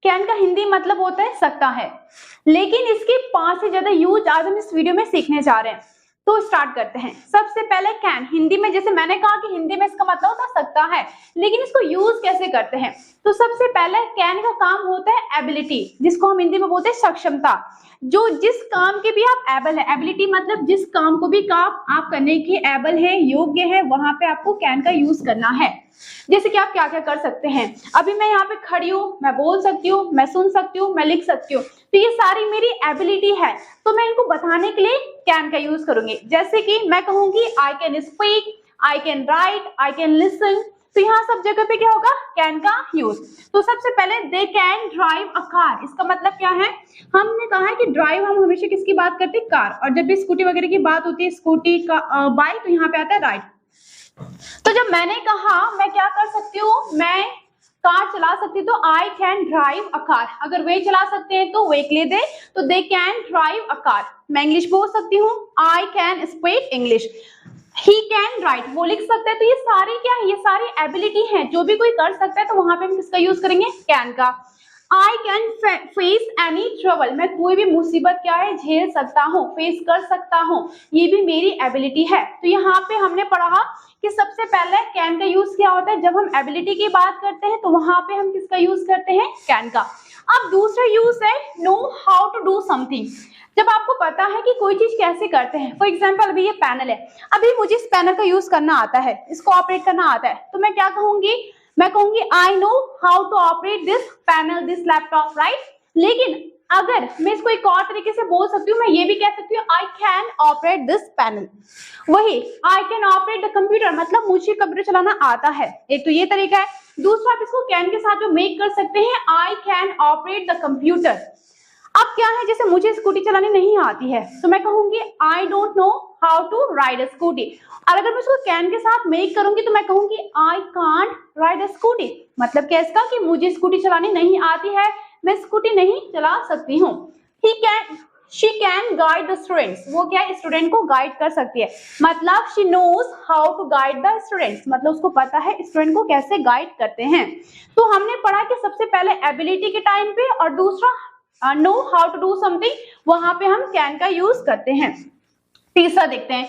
Can का हिंदी मतलब होता है सकता है, लेकिन इसके 5 से ज्यादा यूज आज हम इस वीडियो में सीखने जा रहे हैं। तो स्टार्ट करते हैं। सबसे पहले कैन हिंदी में, जैसे मैंने कहा कि हिंदी में इसका मतलब होता है सकता है, लेकिन इसको यूज कैसे करते हैं। तो सबसे पहले कैन का काम होता है एबिलिटी, जिसको हम हिंदी में बोलते हैं सक्षमता। जो जिस काम के भी आप एबल है, एबिलिटी मतलब जिस काम को भी काम आप करने की एबल है, योग्य है, वहां पे आपको कैन का यूज करना है। जैसे कि आप क्या क्या कर सकते हैं। अभी मैं यहाँ पे खड़ी हूँ, मैं बोल सकती हूँ, मैं सुन सकती हूँ, मैं लिख सकती हूँ, तो ये सारी मेरी एबिलिटी है। तो मैं इनको बताने के लिए कैन का यूज करूंगी। जैसे कि मैं कहूंगी I can speak, I can write, I can listen, तो यहाँ सब जगह पे क्या होगा, कैन का यूज। तो सबसे पहले they can drive a car, इसका मतलब क्या है, हमने कहा है कि ड्राइव हम हमेशा किसकी बात करते हैं, कार, और जब भी स्कूटी वगैरह की बात होती है, स्कूटी का बाइक, तो यहाँ पे आता है राइट। तो जब मैंने कहा मैं क्या कर सकती हूँ, मैं कार चला सकती, तो I can drive a car. अगर वे चला सकते हैं तो वे के लिए दे, तो they can drive a car. मैं इंग्लिश बोल सकती हूँ, I can speak English. He can write, वो लिख सकते हैं। तो ये सारी क्या है, ये सारी एबिलिटी है, जो भी कोई कर सकता है, तो वहां पे हम किसका यूज करेंगे, कैन का। I can face any trouble, मैं कोई भी मुसीबत क्या है झेल सकता हूँ, फेस कर सकता हूँ, ये भी मेरी एबिलिटी है। तो यहाँ पे हमने पढ़ा कि सबसे पहले कैन का यूज क्या होता है, जब हम एबिलिटी की बात करते हैं तो वहां पे हम किसका यूज करते हैं, कैन का। अब दूसरा यूज है know how to do something, जब आपको पता है कि कोई चीज कैसे करते हैं। फॉर एग्जाम्पल अभी ये पैनल है, अभी मुझे इस पैनल का यूज करना आता है, इसको ऑपरेट करना आता है, तो मैं क्या कहूंगी, मैं कहूंगी I know how to operate this panel, this laptop, right. लेकिन अगर मैं इसको एक और तरीके से बोल सकती हूँ, मैं ये भी कह सकती हूँ I can operate this panel. वही I can operate the computer, मतलब मुझे कंप्यूटर चलाना आता है, एक तो ये तरीका है। दूसरा आप इसको कैन के साथ जो मेक कर सकते हैं, आई कैन ऑपरेट द कंप्यूटर। अब क्या है, जैसे मुझे स्कूटी चलानी नहीं आती है, तो मैं कहूंगी I don't know how to ride a scooty. और अगर मैं इसको कैन के साथ मेक करूंगी तो मैं कहूंगी I can't ride a scooty. मतलब क्या इसका, कि मुझे स्कूटी चलानी नहीं आती है, मैं स्कूटी नहीं चला सकती हूँ। He can, she can guide the students, वो क्या है, स्टूडेंट को गाइड कर सकती है, मतलब she knows how to guide the students, मतलब उसको पता है स्टूडेंट को कैसे गाइड करते हैं। तो हमने पढ़ा कि सबसे पहले एबिलिटी के टाइम पे, और दूसरा know how to do something, वहां पे हम कैन का यूज करते हैं। तीसरा देखते हैं,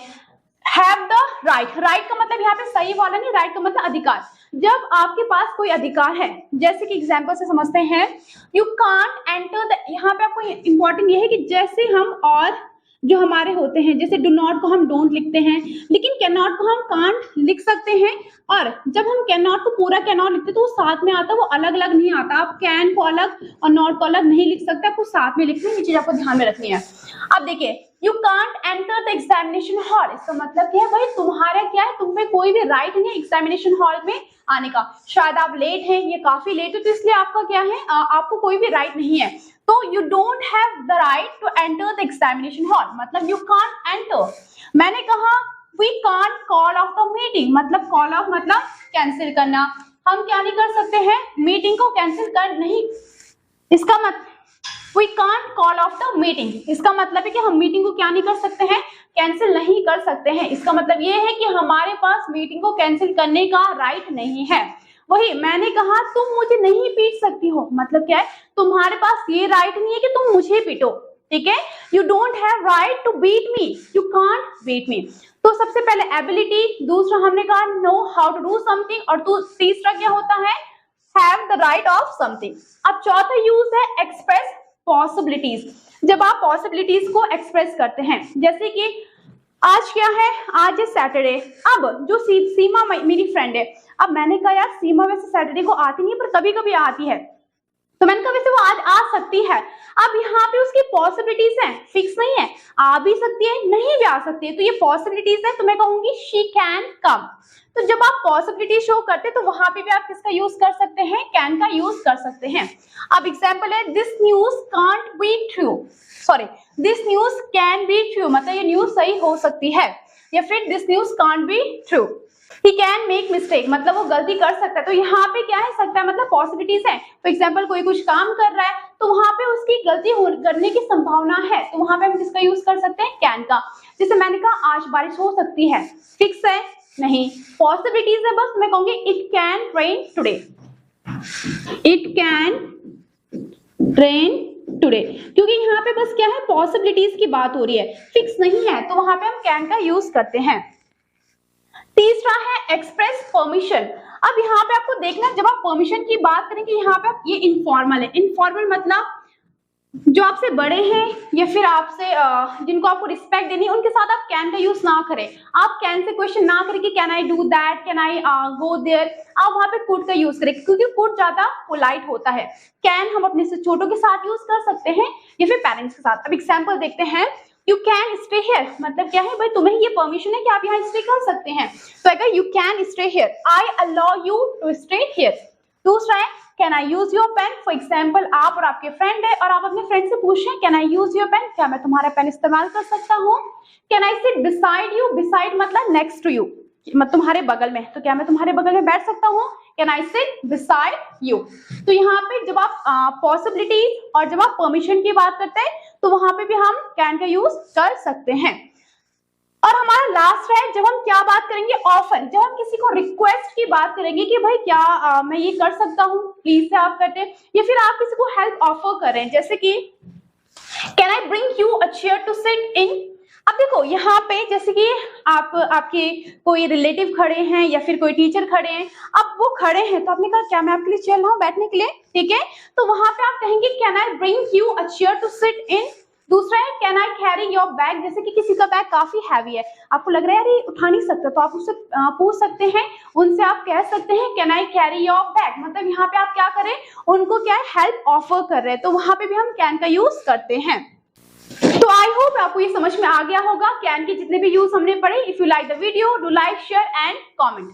हैव द राइट। राइट का मतलब यहाँ पे सही वाला नहीं, राइट का मतलब अधिकार। जब आपके पास कोई अधिकार है, जैसे कि एग्जांपल से समझते हैं, यू कांट एंटर द, यहाँ पे आपको इंपॉर्टेंट ये है कि जैसे हम और जो हमारे होते हैं, जैसे डू नॉट को हम डोंट लिखते हैं, लेकिन कैन नॉट को हम कांट लिख सकते हैं। और जब हम कैन नॉट को पूरा कैन नॉट लिखते तो वो साथ में आता है, वो अलग अलग नहीं आता। आप कैन को अलग और नॉट को अलग नहीं लिख सकते, आपको साथ में लिखनी है, ये चीज आपको ध्यान में रखनी है। अब देखिए, you can't enter the examination hall, इसका मतलब क्या है, भाई तुम्हारा क्या है, तुम पे कोई भी राइट नहीं है एग्जामिनेशन हॉल में आने का। शायद आप लेट हैं, ये काफी लेट है, तो इसलिए आपका क्या है, आपको कोई भी राइट नहीं है। तो you don't have the right to enter the examination hall, मतलब यू कांट एंटर। मैंने कहा we can't call off the meeting, मतलब कॉल ऑफ मतलब कैंसिल करना, हम क्या नहीं कर सकते हैं, मीटिंग को कैंसिल कर नहीं, इसका मतलब we can't call off the meeting, इसका मतलब है कि हम मीटिंग को क्या नहीं कर सकते हैं, कैंसिल नहीं कर सकते हैं। इसका मतलब ये है कि हमारे पास मीटिंग को कैंसिल करने का राइट नहीं है। वही मैंने कहा तुम मुझे नहीं पीट सकती हो, मतलब क्या है, तुम्हारे पास ये राइट नहीं है कि तुम मुझे पीटो, ठीक है। You don't have right to beat me, you can't beat me. तो सबसे पहले एबिलिटी, दूसरा हमने कहा know how to do something, और तीसरा क्या होता है, have the right of something. अब चौथा यूज है एक्सप्रेस पॉसिबिलिटीज, जब आप पॉसिबिलिटीज को एक्सप्रेस करते हैं। जैसे कि आज क्या है, आज है सैटरडे। अब जो सीमा मेरी फ्रेंड है, अब मैंने कहा यार सीमा वैसे सैटरडे को आती नहीं है, पर कभी कभी आती है, तो मैंने कहा वैसे वो आज आ सकती है। अब यहाँ पे उसकी पॉसिबिलिटीज हैं, फिक्स नहीं है, आ भी सकती है, नहीं भी आ सकती है, तो ये पॉसिबिलिटीज है, तो मैं कहूंगी शी कैन कम। तो जब आप पॉसिबिलिटी शो करते हैं तो वहां पे भी आप किसका यूज कर सकते हैं, कैन का यूज कर सकते हैं। अब एग्जांपल है this news can't be true, sorry this news can be true, मतलब ये न्यूज सही हो सकती है, या फिर this news can't be true. He can make mistake, मतलब वो गलती कर सकता है, तो यहाँ पे क्या है, सकता है मतलब पॉसिबिलिटीज है। फॉर एग्जाम्पल कोई कुछ काम कर रहा है, तो वहां पे उसकी गलती करने की संभावना है, तो वहां पे हम किसका यूज कर सकते हैं, कैन का। जैसे मैंने कहा आज बारिश हो सकती है, फिक्स है नहीं, पॉसिबिलिटीज है बस, मैं कहूंगी it can rain today, it can train today, क्योंकि यहाँ पे बस क्या है, पॉसिबिलिटीज की बात हो रही है, फिक्स नहीं है, तो वहां पे हम कैन का यूज करते हैं। तीसरा है एक्सप्रेस परमिशन। अब यहाँ पे आपको देखना है, जब आप परमिशन की बात करेंगे, यहाँ पे आप, ये इनफॉर्मल है। इनफॉर्मल मतलब जो आपसे बड़े हैं या फिर आपसे जिनको आपको रिस्पेक्ट देनी है, उनके साथ आप कैन का यूज ना करें। आप कैन से क्वेश्चन ना करें कि can I do that, can I go there, आप वहां पे कुड का यूज करें, क्योंकि कुड ज्यादा पोलाइट होता है। कैन हम अपने से छोटों के साथ यूज कर सकते हैं या फिर पेरेंट्स के साथ। अब एग्जांपल देखते हैं, यू कैन स्टे हियर, मतलब क्या है भाई, तुम्हें ये परमिशन है कि आप यहाँ स्टे कर सकते हैं। तो अगर you can stay here, I allow you to stay here. दूसरा है can I use your pen. For example, आप और आपके फ्रेंड है और आप अपने फ्रेंड से पूछ रहे हैं can I use your pen, क्या मैं तुम्हारा पेन इस्तेमाल कर सकता हूँ। Can I sit beside you, beside मतलब नेक्स्ट टू यू, मतलब तुम्हारे बगल में, तो क्या मैं तुम्हारे बगल में बैठ सकता हूँ, can I sit beside you. तो यहाँ पे जब आप पॉसिबिलिटी और जब आप परमिशन की बात करते हैं, तो वहां पे भी हम कैन का यूज कर सकते हैं। और हमारा लास्ट है, जब हम क्या बात करेंगे, ऑफर। जब हम किसी को रिक्वेस्ट की बात करेंगे कि भाई क्या मैं ये कर सकता हूँ, प्लीज से आप करते हैं, या फिर आप किसी को हेल्प ऑफर कर रहे हैं, जैसे कि can I bring you a chair to sit in. अब देखो यहाँ पे जैसे कि आपके कोई रिलेटिव खड़े हैं या फिर कोई टीचर खड़े हैं, अब वो खड़े हैं तो आपने कहा क्या मैं आपके लिए चेयर लाऊं बैठने के लिए, ठीक है, तो वहां पे आप कहेंगे can I bring you a chair to sit in. दूसरा है can I carry your bag, जैसे कि किसी का बैग काफी हैवी है, आपको लग रहा है यार ये उठा नहीं सकता, तो आप उससे पूछ सकते हैं, उनसे आप कह सकते हैं can I carry your bag, मतलब यहाँ पे आप क्या करें, उनको क्या है, हेल्प ऑफर कर रहे हैं, तो वहां पे भी हम कैन का यूज करते हैं। तो आई होप आपको ये समझ में आ गया होगा कैन के जितने भी यूज हमने पढ़े। If you like the video, do like, share and comment.